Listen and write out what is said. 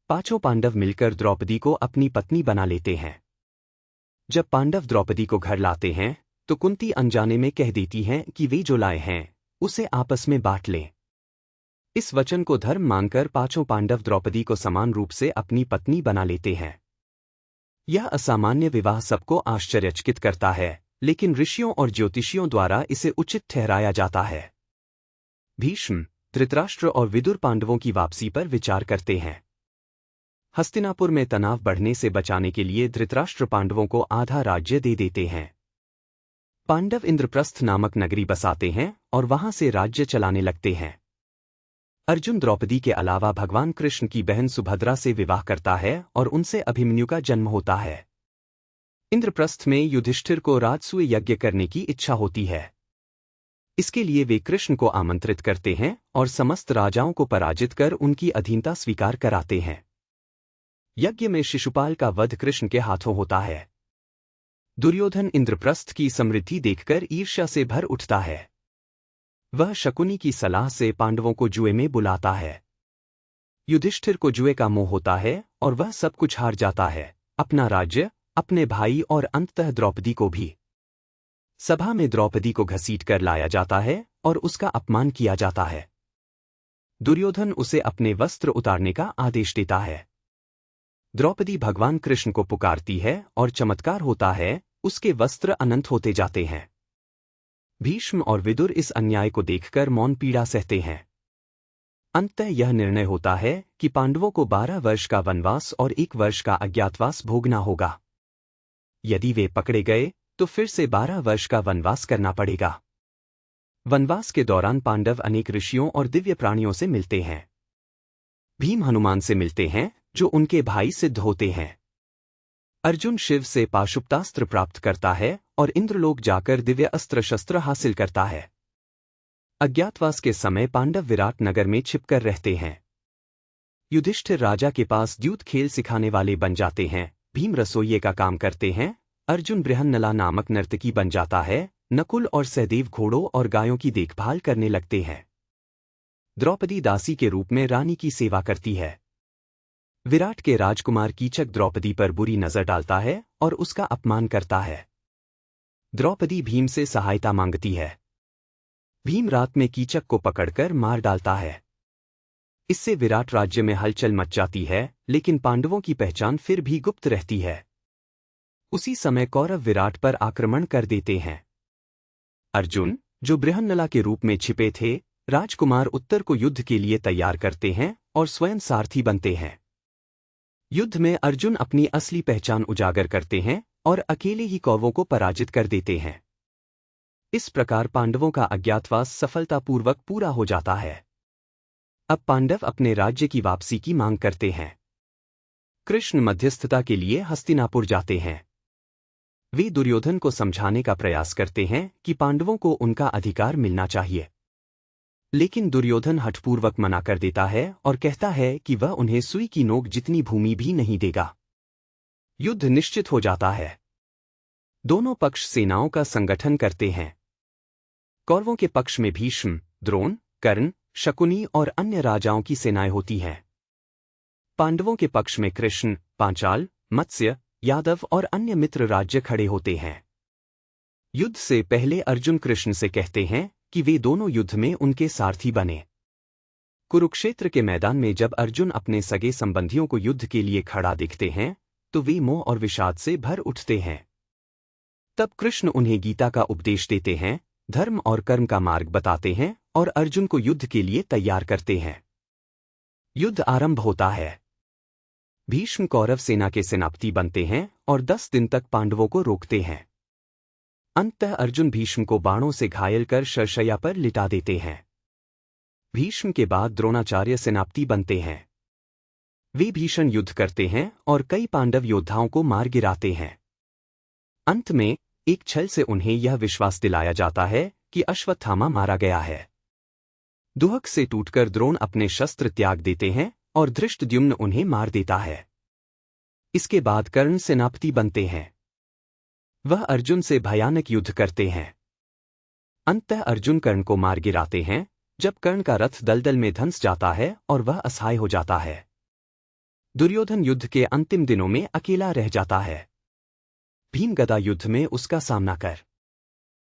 पांचों पांडव मिलकर द्रौपदी को अपनी पत्नी बना लेते हैं। जब पांडव द्रौपदी को घर लाते हैं तो कुंती अनजाने में कह देती हैं कि वे जो लाए हैं उसे आपस में बांट लें। इस वचन को धर्म मानकर पांचों पांडव द्रौपदी को समान रूप से अपनी पत्नी बना लेते हैं। यह असामान्य विवाह सबको आश्चर्यचकित करता है, लेकिन ऋषियों और ज्योतिषियों द्वारा इसे उचित ठहराया जाता है। भीष्म, धृतराष्ट्र और विदुर पांडवों की वापसी पर विचार करते हैं। हस्तिनापुर में तनाव बढ़ने से बचाने के लिए धृतराष्ट्र पांडवों को आधा राज्य दे देते हैं। पांडव इंद्रप्रस्थ नामक नगरी बसाते हैं और वहां से राज्य चलाने लगते हैं। अर्जुन द्रौपदी के अलावा भगवान कृष्ण की बहन सुभद्रा से विवाह करता है और उनसे अभिमन्यु का जन्म होता है। इंद्रप्रस्थ में युधिष्ठिर को राजसूय यज्ञ करने की इच्छा होती है। इसके लिए वे कृष्ण को आमंत्रित करते हैं और समस्त राजाओं को पराजित कर उनकी अधीनता स्वीकार कराते हैं। यज्ञ में शिशुपाल का वध कृष्ण के हाथों होता है। दुर्योधन इंद्रप्रस्थ की समृद्धि देखकर ईर्ष्या से भर उठता है। वह शकुनी की सलाह से पांडवों को जुए में बुलाता है। युधिष्ठिर को जुए का मोह होता है और वह सब कुछ हार जाता है, अपना राज्य, अपने भाई और अंततः द्रौपदी को भी। सभा में द्रौपदी को घसीट कर लाया जाता है और उसका अपमान किया जाता है। दुर्योधन उसे अपने वस्त्र उतारने का आदेश देता है। द्रौपदी भगवान कृष्ण को पुकारती है और चमत्कार होता है, उसके वस्त्र अनंत होते जाते हैं। भीष्म और विदुर इस अन्याय को देखकर मौन पीड़ा सहते हैं। अंततः यह निर्णय होता है कि पांडवों को 12 वर्ष का वनवास और 1 वर्ष का अज्ञातवास भोगना होगा। यदि वे पकड़े गए तो फिर से 12 वर्ष का वनवास करना पड़ेगा। वनवास के दौरान पांडव अनेक ऋषियों और दिव्य प्राणियों से मिलते हैं। भीम हनुमान से मिलते हैं जो उनके भाई सिद्ध होते हैं। अर्जुन शिव से पाशुपतास्त्र प्राप्त करता है और इंद्रलोक जाकर दिव्य अस्त्र शस्त्र हासिल करता है। अज्ञातवास के समय पांडव विराट नगर में छिपकर रहते हैं। युधिष्ठिर राजा के पास द्यूत खेल सिखाने वाले बन जाते हैं। भीम रसोइये का काम करते हैं। अर्जुन बृहन्नला नामक नर्तकी बन जाता है। नकुल और सहदेव घोड़ों और गायों की देखभाल करने लगते हैं। द्रौपदी दासी के रूप में रानी की सेवा करती है। विराट के राजकुमार कीचक द्रौपदी पर बुरी नजर डालता है और उसका अपमान करता है। द्रौपदी भीम से सहायता मांगती है। भीम रात में कीचक को पकड़कर मार डालता है। इससे विराट राज्य में हलचल मच जाती है, लेकिन पांडवों की पहचान फिर भी गुप्त रहती है। उसी समय कौरव विराट पर आक्रमण कर देते हैं। अर्जुन, जो बृहन्नला के रूप में छिपे थे, राजकुमार उत्तर को युद्ध के लिए तैयार करते हैं और स्वयं सारथी बनते हैं। युद्ध में अर्जुन अपनी असली पहचान उजागर करते हैं और अकेले ही कौरवों को पराजित कर देते हैं। इस प्रकार पांडवों का अज्ञातवास सफलतापूर्वक पूरा हो जाता है। अब पांडव अपने राज्य की वापसी की मांग करते हैं। कृष्ण मध्यस्थता के लिए हस्तिनापुर जाते हैं। वे दुर्योधन को समझाने का प्रयास करते हैं कि पांडवों को उनका अधिकार मिलना चाहिए, लेकिन दुर्योधन हठपूर्वक मना कर देता है और कहता है कि वह उन्हें सुई की नोक जितनी भूमि भी नहीं देगा। युद्ध निश्चित हो जाता है। दोनों पक्ष सेनाओं का संगठन करते हैं। कौरवों के पक्ष में भीष्म, द्रोण, कर्ण, शकुनी और अन्य राजाओं की सेनाएं होती हैं। पांडवों के पक्ष में कृष्ण, पांचाल, मत्स्य, यादव और अन्य मित्र राज्य खड़े होते हैं। युद्ध से पहले अर्जुन कृष्ण से कहते हैं कि वे दोनों युद्ध में उनके सारथी बने। कुरुक्षेत्र के मैदान में जब अर्जुन अपने सगे संबंधियों को युद्ध के लिए खड़ा देखते हैं तो वे मोह और विषाद से भर उठते हैं। तब कृष्ण उन्हें गीता का उपदेश देते हैं, धर्म और कर्म का मार्ग बताते हैं और अर्जुन को युद्ध के लिए तैयार करते हैं। युद्ध आरंभ होता है। भीष्म कौरव सेना के सेनापति बनते हैं और 10 दिन तक पांडवों को रोकते हैं। अंततः अर्जुन भीष्म को बाणों से घायल कर शरशय्या पर लिटा देते हैं। भीष्म के बाद द्रोणाचार्य सेनापति बनते हैं। वे भीषण युद्ध करते हैं और कई पांडव योद्धाओं को मार गिराते हैं। अंत में एक छल से उन्हें यह विश्वास दिलाया जाता है कि अश्वत्थामा मारा गया है। दुहक से टूटकर द्रोण अपने शस्त्र त्याग देते हैं और धृष्टद्युम्न उन्हें मार देता है। इसके बाद कर्ण सेनापति बनते हैं। वह अर्जुन से भयानक युद्ध करते हैं। अंततः अर्जुन कर्ण को मार गिराते हैं, जब कर्ण का रथ दलदल में धंस जाता है और वह असहाय हो जाता है। दुर्योधन युद्ध के अंतिम दिनों में अकेला रह जाता है। भीम गदा युद्ध में उसका सामना कर